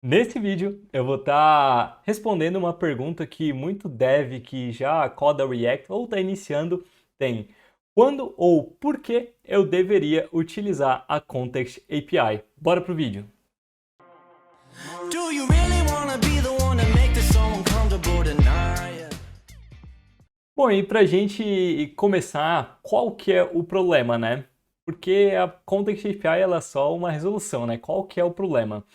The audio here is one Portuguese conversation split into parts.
Nesse vídeo eu vou estar respondendo uma pergunta que muito dev que já coda React ou está iniciando tem. Quando ou por que eu deveria utilizar a Context API? Bora pro vídeo. Do you really wanna be the one to make this so uncomfortable tonight? Bom, e pra gente começar, qual que é o problema, né? Porque a Context API ela é só uma resolução, né? Qual que é o problema?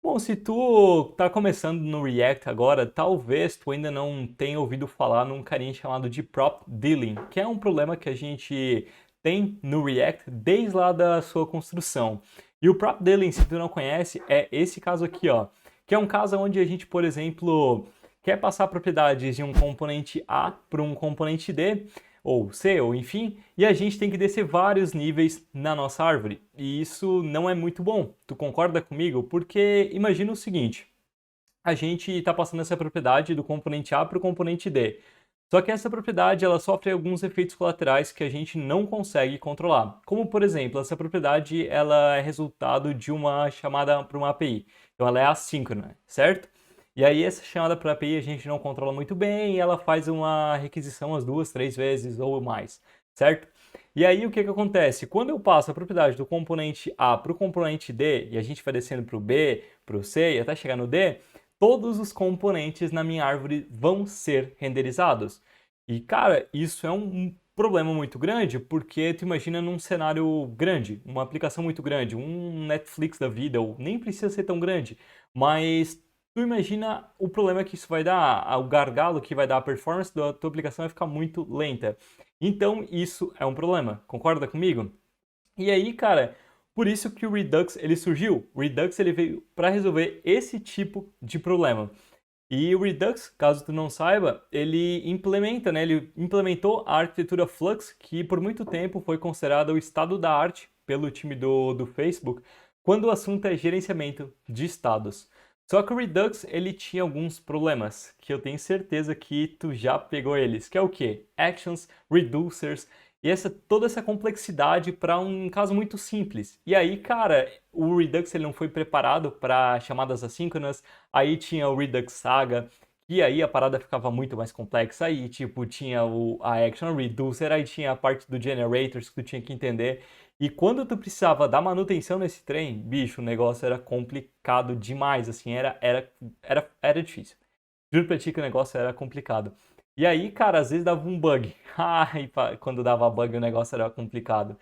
Bom, se tu tá começando no React agora, talvez tu ainda não tenha ouvido falar num carinha chamado de prop dealing, que é um problema que a gente tem no React desde lá da sua construção. E o prop dealing, se tu não conhece, é esse caso aqui, ó, que é um caso onde a gente, por exemplo, quer passar propriedades de um componente A para um componente D, ou C, ou enfim, e a gente tem que descer vários níveis na nossa árvore. E isso não é muito bom. Tu concorda comigo? Porque imagina o seguinte, a gente está passando essa propriedade do componente A para o componente D. Só que essa propriedade ela sofre alguns efeitos colaterais que a gente não consegue controlar. Como, por exemplo, essa propriedade ela é resultado de uma chamada para uma API. Então ela é assíncrona, certo? E aí essa chamada para API a gente não controla muito bem e ela faz uma requisição as duas, três vezes ou mais, certo? E aí o que acontece? Quando eu passo a propriedade do componente A para o componente D e a gente vai descendo para o B, para o C e até chegar no D, todos os componentes na minha árvore vão ser renderizados. E cara, isso é um problema muito grande, porque tu imagina num cenário grande, uma aplicação muito grande, um Netflix da vida, ou nem precisa ser tão grande, mas tu imagina o problema que isso vai dar, o gargalo que vai dar, a performance da tua aplicação vai ficar muito lenta. Então isso é um problema, concorda comigo? E aí, cara, por isso que o Redux ele surgiu. O Redux ele veio para resolver esse tipo de problema. E o Redux, caso tu não saiba, ele implementa, né? Ele implementou a arquitetura Flux, que por muito tempo foi considerada o estado da arte pelo time do Facebook, quando o assunto é gerenciamento de estados. Só que o Redux ele tinha alguns problemas, que eu tenho certeza que tu já pegou eles, que é o quê? Actions, reducers, e toda essa complexidade para um caso muito simples. E aí, cara, o Redux ele não foi preparado para chamadas assíncronas. Aí tinha o Redux Saga, e aí a parada ficava muito mais complexa. Aí, tipo, tinha a Action Reducer, aí tinha a parte do Generators que tu tinha que entender. E quando tu precisava dar manutenção nesse trem, bicho, o negócio era complicado demais, assim, era difícil. Juro pra ti que o negócio era complicado. E aí, cara, às vezes dava um bug. Ai, quando dava bug o negócio era complicado.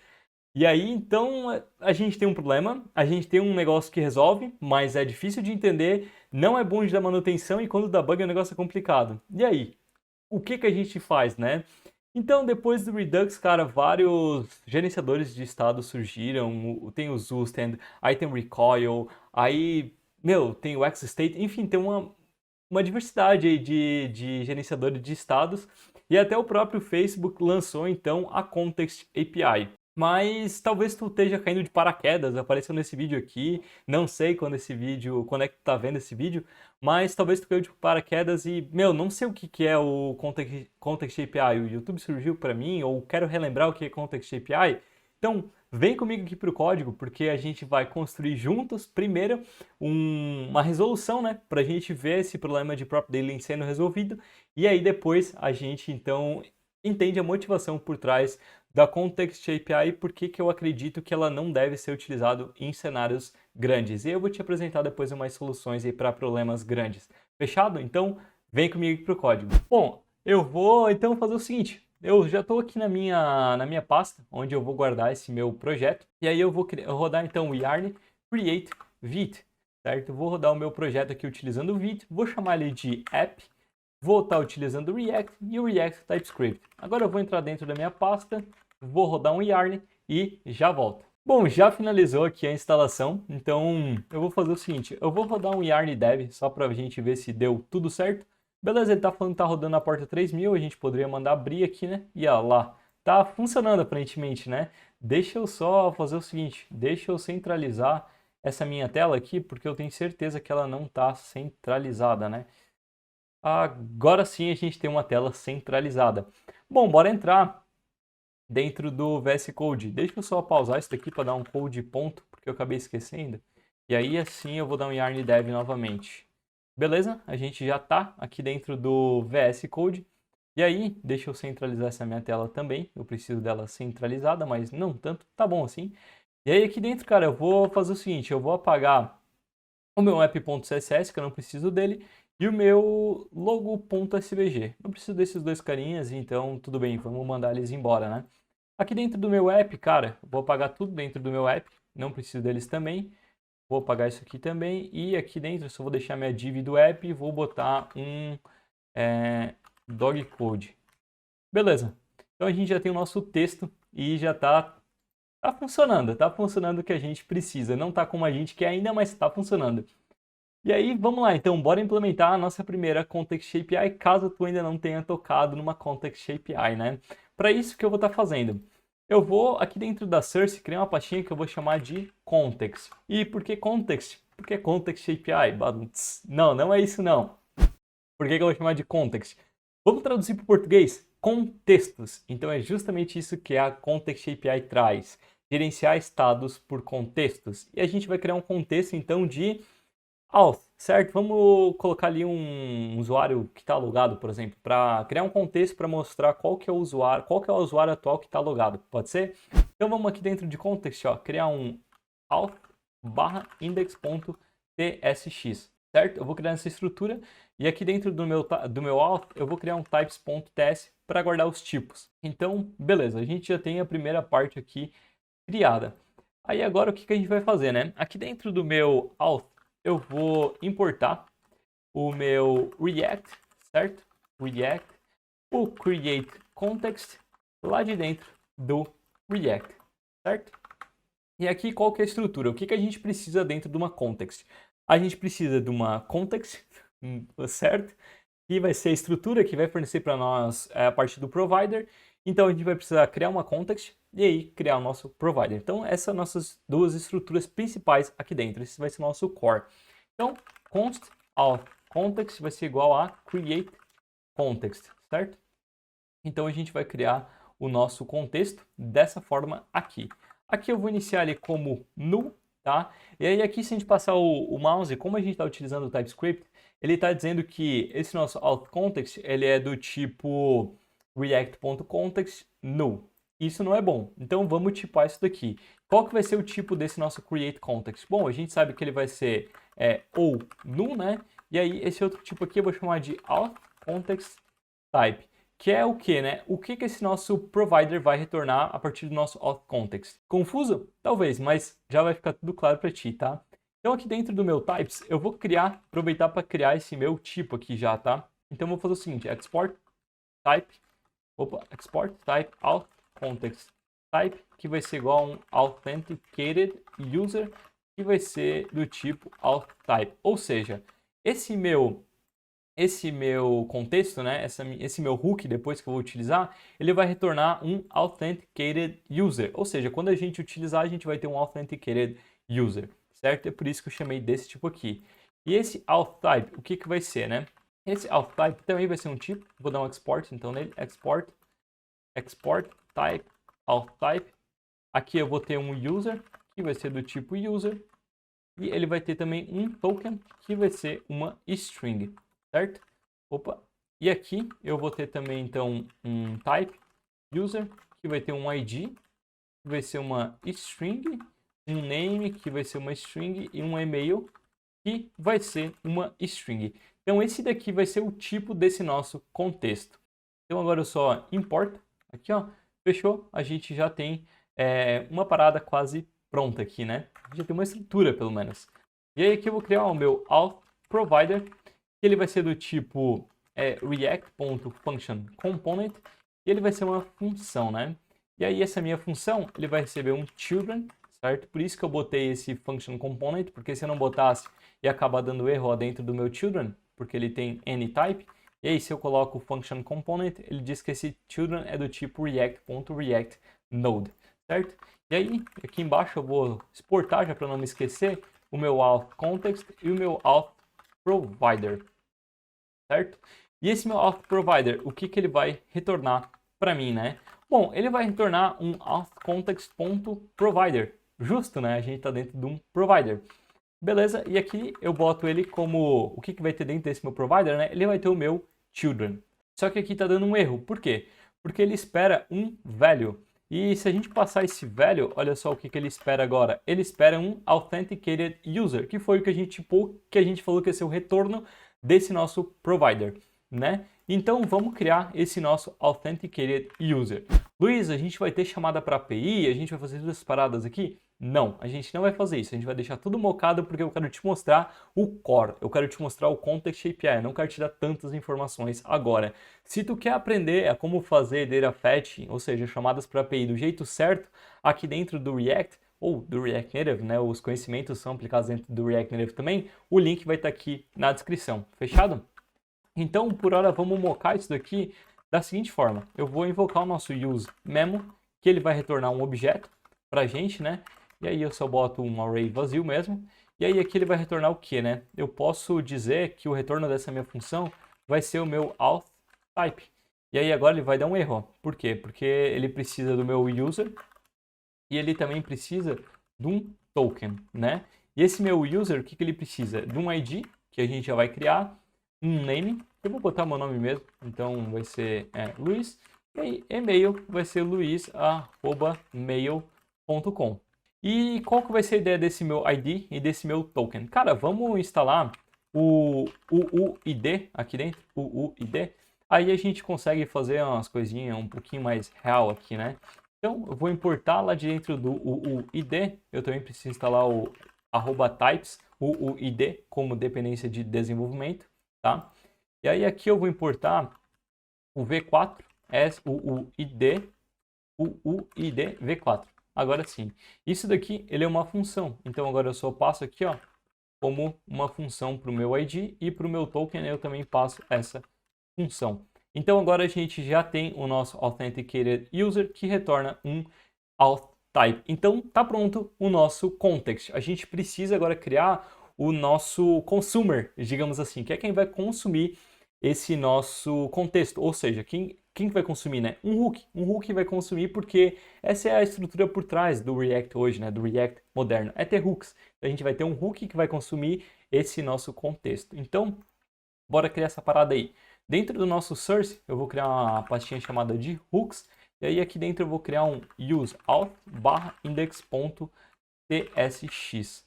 E aí, então, a gente tem um problema, a gente tem um negócio que resolve, mas é difícil de entender, não é bom de dar manutenção e quando dá bug o negócio é complicado. E aí, o que que a gente faz, né? Então, depois do Redux, cara, vários gerenciadores de estado surgiram, tem o Zustand, aí tem o Recoil, aí, meu, tem o XState, enfim, tem uma diversidade aí de gerenciadores de estados, e até o próprio Facebook lançou, então, a Context API. Mas talvez tu esteja caindo de paraquedas, apareceu nesse vídeo aqui, não sei quando é que tu tá vendo esse vídeo, mas talvez tu caiu de paraquedas e, meu, não sei o que que é o Context API, o YouTube surgiu para mim, ou quero relembrar o que é Context API, então vem comigo aqui pro código, porque a gente vai construir juntos, primeiro, uma resolução, né, pra gente ver esse problema de prop dealing sendo resolvido, e aí depois a gente, então, entende a motivação por trás da Context API e por que que eu acredito que ela não deve ser utilizada em cenários grandes. E eu vou te apresentar depois umas soluções aí para problemas grandes. Fechado? Então, vem comigo para o código. Bom, eu vou então fazer o seguinte. Eu já estou aqui na minha pasta, onde eu vou guardar esse meu projeto. E aí eu vou rodar então o yarn create vite, certo? Eu vou rodar o meu projeto aqui utilizando o vite, vou chamar ele de app, vou estar utilizando o React e o React TypeScript. Agora eu vou entrar dentro da minha pasta, vou rodar um yarn e já volto. Bom, já finalizou aqui a instalação, então eu vou fazer o seguinte, eu vou rodar um yarn dev só para a gente ver se deu tudo certo. Beleza, ele está falando que está rodando a porta 3000, a gente poderia mandar abrir aqui, né? E ó lá, tá funcionando aparentemente, né? Deixa eu só fazer o seguinte, deixa eu centralizar essa minha tela aqui, porque eu tenho certeza que ela não está centralizada, né? Agora sim a gente tem uma tela centralizada. Bom, bora entrar dentro do VS Code. Deixa eu só pausar isso daqui para dar um code ponto, porque eu acabei esquecendo. E aí assim eu vou dar um yarn dev novamente. Beleza? A gente já está aqui dentro do VS Code. E aí, deixa eu centralizar essa minha tela também. Eu preciso dela centralizada, mas não tanto. Tá bom assim. E aí aqui dentro, cara, eu vou fazer o seguinte. Eu vou apagar o meu app.css, que eu não preciso dele. E o meu logo.svg. Não preciso desses dois carinhas, então tudo bem. Vamos mandar eles embora, né? Aqui dentro do meu app, cara, eu vou apagar tudo dentro do meu app. Não preciso deles também. Vou apagar isso aqui também. E aqui dentro eu só vou deixar minha div do app e vou botar um dog code. Beleza. Então a gente já tem o nosso texto e já tá funcionando o que a gente precisa. Não tá como a gente quer ainda, mas tá funcionando. E aí, vamos lá, então, bora implementar a nossa primeira Context API, caso tu ainda não tenha tocado numa Context API, né? Para isso, o que eu vou estar fazendo? Eu vou, aqui dentro da Source, criar uma pastinha que eu vou chamar de Context. E por que Context? Porque Context API. Não, não é isso não. Por que eu vou chamar de Context? Vamos traduzir para o português? Contextos. Então é justamente isso que a Context API traz. Gerenciar estados por contextos. E a gente vai criar um contexto, então, de auth, certo? Vamos colocar ali um usuário que está logado, por exemplo, para criar um contexto para mostrar qual que é o usuário atual que está logado. Pode ser? Então vamos aqui dentro de context, ó, criar um auth /index.tsx, certo? Eu vou criar essa estrutura e aqui dentro do meu auth eu vou criar um types.ts para guardar os tipos. Então, beleza, a gente já tem a primeira parte aqui criada. Aí agora o que a gente vai fazer, né? Aqui dentro do meu auth eu vou importar o meu React, certo? React, o create context lá de dentro do React, certo? E aqui qual que é a estrutura? O que a gente precisa dentro de uma context? A gente precisa de uma context, certo? Que vai ser a estrutura que vai fornecer para nós a partir do provider. Então a gente vai precisar criar uma context e aí criar o nosso provider. Então essas são nossas duas estruturas principais aqui dentro. Esse vai ser o nosso core. Então const auth context vai ser igual a create context, certo? Então a gente vai criar o nosso contexto dessa forma aqui. Aqui eu vou iniciar ele como null, tá? E aí aqui se a gente passar o mouse, como a gente está utilizando o TypeScript, ele está dizendo que esse nosso auth context ele é do tipo react.context null. Isso não é bom. Então vamos tipar isso daqui. Qual que vai ser o tipo desse nosso create context? Bom, a gente sabe que ele vai ser ou null, né? E aí esse outro tipo aqui eu vou chamar de auth context type. Que é o que, né? O que esse nosso provider vai retornar a partir do nosso auth context? Confuso? Talvez, mas já vai ficar tudo claro para ti, tá? Então aqui dentro do meu types, eu vou aproveitar para criar esse meu tipo aqui já, tá? Então eu vou fazer o seguinte, export type auth context type, que vai ser igual a um authenticated user, que vai ser do tipo auth type. Ou seja, esse meu contexto, né, esse meu hook, depois que eu vou utilizar, ele vai retornar um authenticated user. Ou seja, quando a gente utilizar, a gente vai ter um authenticated user, certo? É por isso que eu chamei desse tipo aqui. E esse auth type, o que vai ser, né? Esse auth type também vai ser um tipo. Vou dar um export, então nele, export type, auth type. Aqui eu vou ter um user, que vai ser do tipo user. E ele vai ter também um token, que vai ser uma string, certo? Opa! E aqui eu vou ter também, então, um type user, que vai ter um ID, que vai ser uma string, um name, que vai ser uma string, e um email, que vai ser uma string. Então, esse daqui vai ser o tipo desse nosso contexto. Então, agora eu só importo. Aqui, ó, fechou. A gente já tem uma parada quase pronta aqui, né? Já tem uma estrutura, pelo menos. E aí aqui eu vou criar o meu auth provider, que ele vai ser do tipo react.functionComponent, e ele vai ser uma função, né? E aí essa minha função, ele vai receber um children, certo? Por isso que eu botei esse function component, porque se eu não botasse, ia acabar dando erro dentro do meu children, porque ele tem anytype. E aí se eu coloco o function component, ele diz que esse children é do tipo react.reactNode, certo? E aí, aqui embaixo eu vou exportar, já para não me esquecer, o meu auth context e o meu auth provider, certo? E esse meu auth provider, o que ele vai retornar para mim, né? Bom, ele vai retornar um auth context.provider. Justo, né? A gente está dentro de um provider. Beleza? E aqui eu boto ele como... O que vai ter dentro desse meu provider, né? Ele vai ter o meu children. Só que aqui tá dando um erro. Por quê? Porque ele espera um value. E se a gente passar esse value, olha só o que ele espera agora. Ele espera um authenticated user, que foi o que a gente falou que ia ser o retorno desse nosso provider, né? Então vamos criar esse nosso authenticated user. Luiz, a gente vai ter chamada para API, a gente vai fazer duas paradas aqui? Não, a gente não vai fazer isso. A gente vai deixar tudo mocado porque eu quero te mostrar o core. Eu quero te mostrar o Context API. Eu não quero te dar tantas informações agora. Se tu quer aprender a como fazer data fetching, ou seja, chamadas para API do jeito certo, aqui dentro do React, ou do React Native, né? Os conhecimentos são aplicados dentro do React Native também. O link vai estar aqui na descrição. Fechado? Então, por hora, vamos mocar isso daqui da seguinte forma. Eu vou invocar o nosso useMemo, que ele vai retornar um objeto para a gente, né? E aí eu só boto um array vazio mesmo. E aí aqui ele vai retornar o quê, né? Eu posso dizer que o retorno dessa minha função vai ser o meu auth type. E aí agora ele vai dar um erro. Ó. Por quê? Porque ele precisa do meu user e ele também precisa de um token, né? E esse meu user, o que ele precisa? De um ID, que a gente já vai criar, um name, eu vou botar meu nome mesmo, então vai ser Luiz, e aí e-mail vai ser luiz@mail.com. E qual que vai ser a ideia desse meu ID e desse meu token? Cara, vamos instalar o UUID aqui dentro, o UUID, aí a gente consegue fazer umas coisinhas um pouquinho mais real aqui, né? Então, eu vou importar lá de dentro do UUID, eu também preciso instalar o @types, UUID, como dependência de desenvolvimento, tá? E aí aqui eu vou importar o V4, UUID V4. Agora sim. Isso daqui, ele é uma função. Então agora eu só passo aqui, ó, como uma função para o meu ID e para o meu token eu também passo essa função. Então agora a gente já tem o nosso Authenticated User que retorna um auth type. Então tá pronto o nosso context. A gente precisa agora criar o nosso consumer, digamos assim, que é quem vai consumir esse nosso contexto. Ou seja, quem vai consumir, né? Um hook vai consumir porque essa é a estrutura por trás do React hoje, né? Do React moderno. É ter hooks. Então, a gente vai ter um hook que vai consumir esse nosso contexto. Então, bora criar essa parada aí. Dentro do nosso source, eu vou criar uma pastinha chamada de hooks. E aí aqui dentro eu vou criar um useAuth/index.tsx.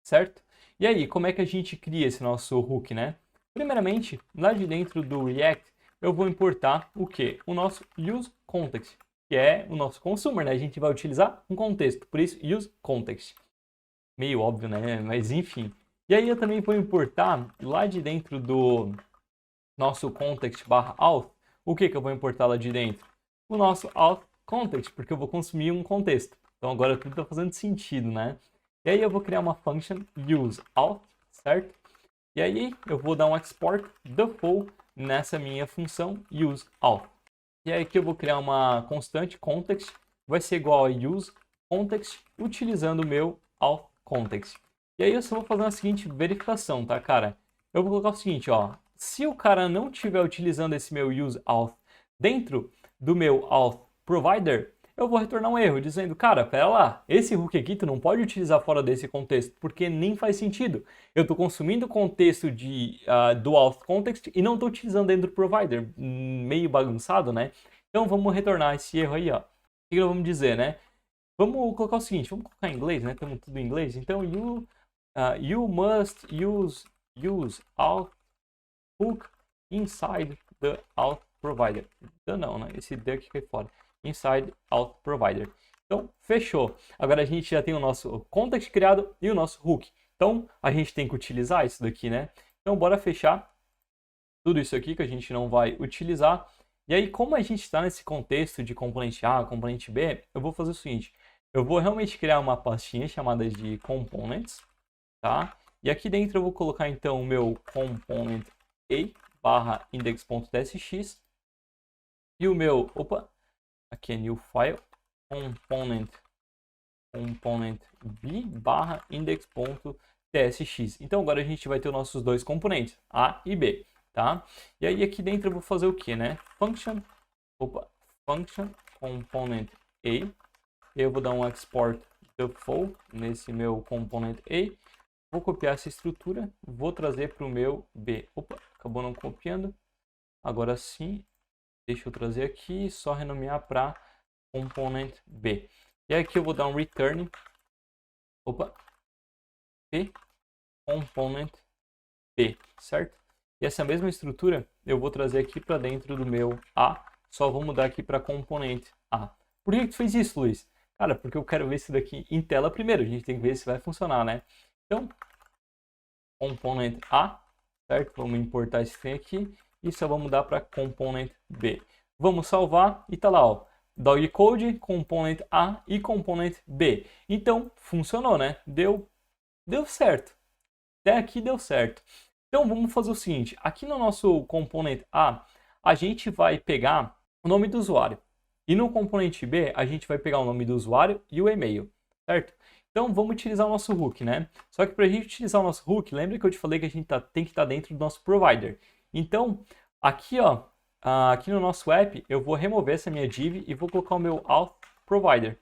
Certo? E aí, como é que a gente cria esse nosso hook, né? Primeiramente, lá de dentro do React, eu vou importar o quê? O nosso useContext, que é o nosso consumer, né? A gente vai utilizar um contexto, por isso useContext. Meio óbvio, né? Mas enfim. E aí eu também vou importar lá de dentro do nosso context/auth, o que eu vou importar lá de dentro? O nosso auth context, porque eu vou consumir um contexto. Então agora tudo está fazendo sentido, né? E aí eu vou criar uma function useAuth, certo? E aí eu vou dar um export default nessa minha função useAuth. E aí aqui eu vou criar uma constante context, vai ser igual a useContext, utilizando o meu authContext. E aí eu só vou fazer a seguinte verificação, tá, cara? Eu vou colocar o seguinte, ó. Se o cara não estiver utilizando esse meu useAuth dentro do meu auth provider, eu vou retornar um erro dizendo, cara, pera lá, esse hook aqui tu não pode utilizar fora desse contexto, porque nem faz sentido. Eu estou consumindo o contexto do auth context e não estou utilizando dentro do provider, meio bagunçado, né? Então vamos retornar esse erro aí, ó. O que nós vamos dizer, né? Vamos colocar o seguinte, vamos colocar em inglês, né? Temos tudo em inglês. Então, you must use auth hook inside the auth provider. Então não, né? Esse D aqui cai fora. Inside auth provider. Então, fechou. Agora a gente já tem o nosso context criado e o nosso hook. Então, a gente tem que utilizar isso daqui, né? Então, bora fechar tudo isso aqui que a gente não vai utilizar. E aí, como a gente está nesse contexto de componente A, componente B, eu vou fazer o seguinte. Eu vou realmente criar uma pastinha chamada de components, tá? E aqui dentro eu vou colocar, então, o meu component A/index.tsx e o meu, aqui é new file, component b/index.tsx. Então agora a gente vai ter os nossos dois componentes, A e B, tá? E aí aqui dentro eu vou fazer o que, né? Function component A. Eu vou dar um export default nesse meu component A. Vou copiar essa estrutura, vou trazer para o meu B. Opa, acabou não copiando. Agora sim, deixa eu trazer aqui, só renomear para component B. E aqui eu vou dar um return. Opa, B, component B, certo? E essa mesma estrutura eu vou trazer aqui para dentro do meu A, só vou mudar aqui para componente A. Por que tu fez isso, Luiz? Cara, porque eu quero ver isso daqui em tela primeiro, a gente tem que ver se vai funcionar, né? Então, component A, certo? Vamos importar esse trem aqui e só vamos mudar para component B. Vamos salvar e tá lá, ó. Dogcode, component A e component B. Então, funcionou, né? Deu certo. Até aqui deu certo. Então, vamos fazer o seguinte. Aqui no nosso componente A, a gente vai pegar o nome do usuário. E no componente B, a gente vai pegar o nome do usuário e o e-mail, certo? Então, vamos utilizar o nosso hook, né? Só que para a gente utilizar o nosso hook, lembra que eu te falei que a gente tem que estar dentro do nosso provider. Então, aqui, ó, aqui no nosso app, eu vou remover essa minha div e vou colocar o meu auth provider.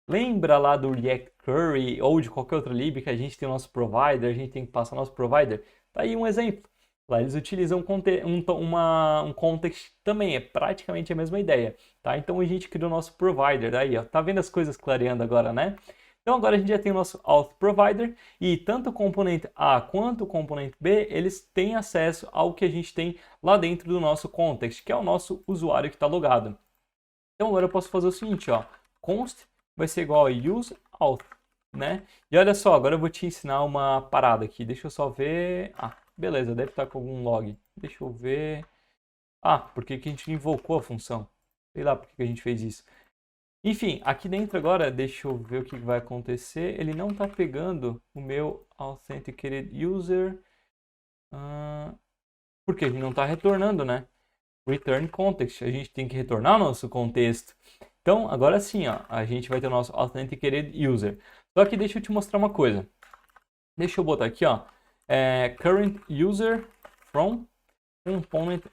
Lembra lá do React Query ou de qualquer outra lib que a gente tem o nosso provider, a gente tem que passar o nosso provider? Tá aí um exemplo. Lá eles utilizam um context também, é praticamente a mesma ideia, tá? Então a gente criou o nosso provider, aí ó, tá vendo as coisas clareando agora, né? Então agora a gente já tem o nosso auth provider e tanto o componente A quanto o componente B, eles têm acesso ao que a gente tem lá dentro do nosso context, que é o nosso usuário que está logado. Então agora eu posso fazer o seguinte, ó, const vai ser igual a use auth, né? E olha só, agora eu vou te ensinar uma parada aqui. Deixa eu só ver. Ah, beleza, deve estar com algum log. Deixa eu ver. Ah, por que que a gente invocou a função? Sei lá por que que a gente fez isso. Enfim, aqui dentro agora, deixa eu ver o que vai acontecer. Ele não está pegando o meu authenticated user. Porque a gente não está retornando, né? Return context. A gente tem que retornar o nosso contexto. Então, agora sim, ó, a gente vai ter o nosso authenticated user. Só que deixa eu te mostrar uma coisa. Deixa eu botar aqui, ó, current user from component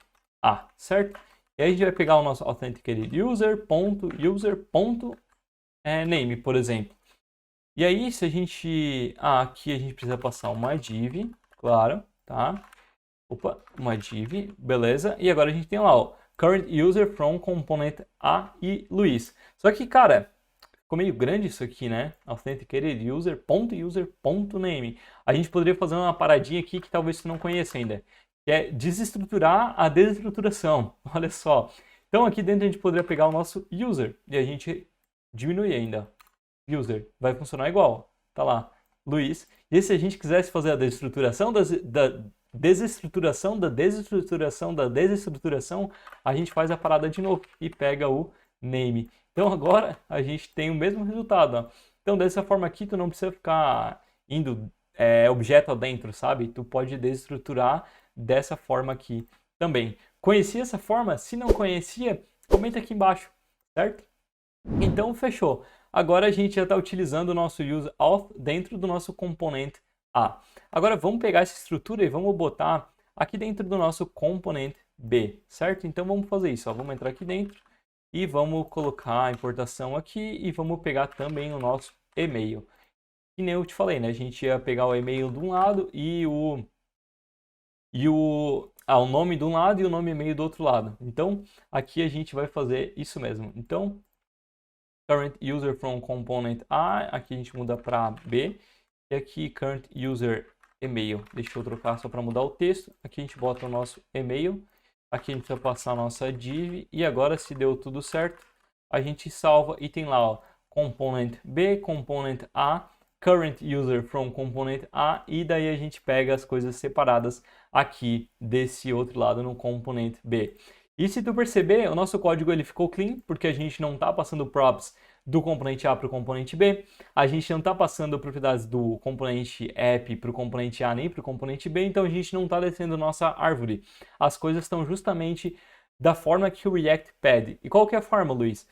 A, certo? E aí a gente vai pegar o nosso authenticated user.user.name, por exemplo. E aí, se a gente... aqui a gente precisa passar uma div, claro, tá? Opa, uma div, beleza. E agora a gente tem lá, ó, current user from component A e Luiz. Só que, cara, ficou meio grande isso aqui, né? Authenticated user.user.name. A gente poderia fazer uma paradinha aqui que talvez você não conheça ainda, que é desestruturar a desestruturação. Olha só. Então aqui dentro a gente poderia pegar o nosso user e a gente diminuir ainda. User vai funcionar igual. Tá lá, Luiz. E se a gente quisesse fazer a desestruturação da desestruturação da desestruturação da desestruturação, a gente faz a parada de novo e pega o name. Então agora a gente tem o mesmo resultado. Ó. Então dessa forma aqui tu não precisa ficar indo objeto adentro, sabe? Tu pode desestruturar dessa forma aqui também. Conhecia essa forma? Se não conhecia, comenta aqui embaixo, certo? Então fechou. Agora a gente já está utilizando o nosso useAuth dentro do nosso componente A. Agora vamos pegar essa estrutura e vamos botar aqui dentro do nosso componente B, certo? Então vamos fazer isso, ó. Vamos entrar aqui dentro e vamos colocar a importação aqui e vamos pegar também o nosso e-mail. Que nem eu te falei, né? A gente ia pegar o e-mail de um lado e o nome de um lado e o nome e-mail do outro lado. Então aqui a gente vai fazer isso mesmo. Então current user from component A, aqui a gente muda para B. E aqui, current user e-mail. Deixa eu trocar só para mudar o texto. Aqui a gente bota o nosso e-mail. Aqui a gente vai passar a nossa div. E agora, se deu tudo certo, a gente salva e tem lá, ó, component B, component A, current user from component A. E daí a gente pega as coisas separadas aqui desse outro lado no component B. E se tu perceber, o nosso código ele ficou clean, porque a gente não está passando props do componente A para o componente B, a gente não está passando propriedades do componente app para o componente A nem para o componente B, então a gente não está descendo nossa árvore. As coisas estão justamente da forma que o React pede. E qual que é a forma, Luiz?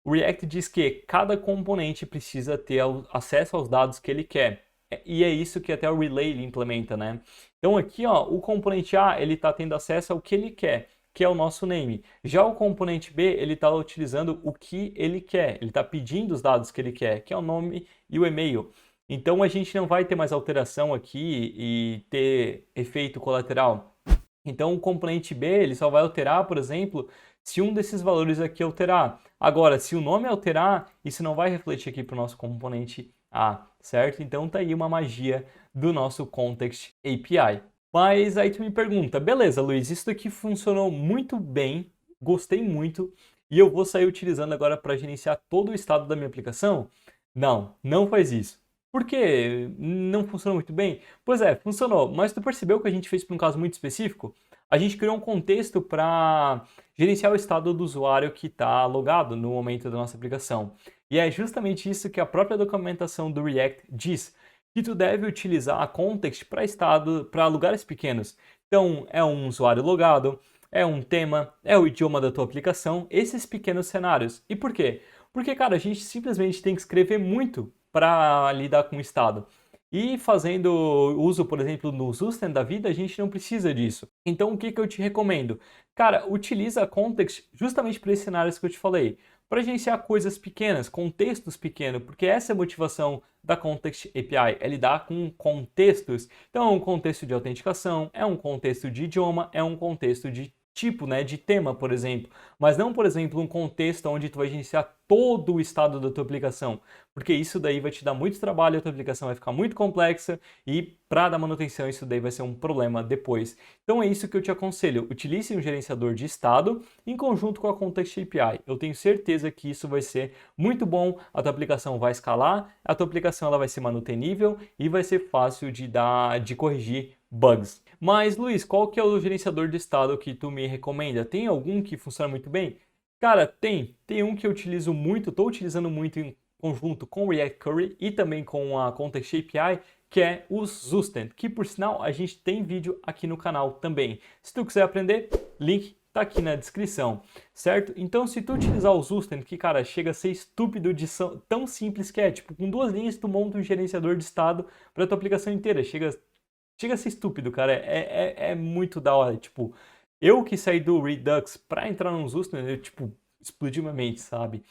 O React diz que cada componente precisa ter acesso aos dados que ele quer. E é isso que até o Relay ele implementa, né? Então aqui, ó, o componente A ele está tendo acesso ao que ele quer, que é o nosso name. Já o componente B, ele está utilizando o que ele quer. Ele está pedindo os dados que ele quer, que é o nome e o e-mail. Então a gente não vai ter mais alteração aqui e ter efeito colateral. Então o componente B ele só vai alterar, por exemplo, se um desses valores aqui alterar. Agora, se o nome alterar, isso não vai refletir aqui para o nosso componente A, certo? Então tá aí uma magia do nosso Context API. Mas aí tu me pergunta, beleza, Luiz, isso daqui funcionou muito bem, gostei muito, e eu vou sair utilizando agora para gerenciar todo o estado da minha aplicação? Não, não faz isso. Por quê? Não funcionou muito bem? Pois é, funcionou, mas tu percebeu que a gente fez para um caso muito específico? A gente criou um contexto para gerenciar o estado do usuário que está logado no momento da nossa aplicação. E é justamente isso que a própria documentação do React diz, que tu deve utilizar a context para lugares pequenos. Então, é um usuário logado, é um tema, é o idioma da tua aplicação, esses pequenos cenários. E por quê? Porque, cara, a gente simplesmente tem que escrever muito para lidar com o estado. E fazendo uso, por exemplo, no Zustand da vida, a gente não precisa disso. Então, o que eu te recomendo? Cara, utiliza a context justamente para esses cenários que eu te falei. Para gerenciar coisas pequenas, contextos pequenos, porque essa é a motivação da Context API, é lidar com contextos. Então, é um contexto de autenticação, é um contexto de idioma, é um contexto de tipo, né, de tema, por exemplo, mas não, por exemplo, um contexto onde tu vai gerenciar todo o estado da tua aplicação, porque isso daí vai te dar muito trabalho, a tua aplicação vai ficar muito complexa e para dar manutenção isso daí vai ser um problema depois. Então é isso que eu te aconselho, utilize um gerenciador de estado em conjunto com a Context API. Eu tenho certeza que isso vai ser muito bom, a tua aplicação vai escalar, a tua aplicação ela vai ser manutenível e vai ser fácil de corrigir bugs. Mas, Luiz, qual que é o gerenciador de estado que tu me recomenda? Tem algum que funciona muito bem? Cara, tem. Tem um que eu utilizo muito, estou utilizando muito em conjunto com o React Query e também com a Context API, que é o Zustand, que por sinal a gente tem vídeo aqui no canal também. Se tu quiser aprender, link tá aqui na descrição, certo? Então, se tu utilizar o Zustand, que, cara, chega a ser estúpido de tão simples que é, tipo, com 2 linhas tu monta um gerenciador de estado para tua aplicação inteira, chega a ser estúpido, cara. É muito da hora. Tipo, eu que saí do Redux pra entrar no Zustand, eu, tipo, explodi minha mente, sabe?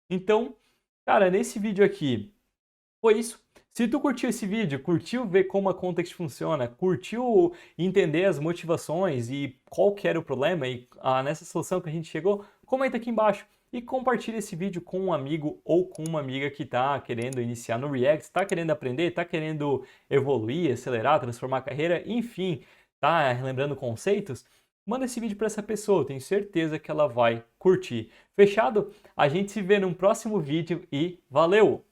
Então, cara, nesse vídeo aqui, foi isso. Se tu curtiu esse vídeo, curtiu ver como a Context funciona, curtiu entender as motivações e qual que era o problema e nessa solução que a gente chegou, comenta aqui embaixo. E compartilhe esse vídeo com um amigo ou com uma amiga que está querendo iniciar no React, está querendo aprender, está querendo evoluir, acelerar, transformar a carreira, enfim, tá relembrando conceitos. Manda esse vídeo para essa pessoa, eu tenho certeza que ela vai curtir. Fechado? A gente se vê num próximo vídeo e valeu!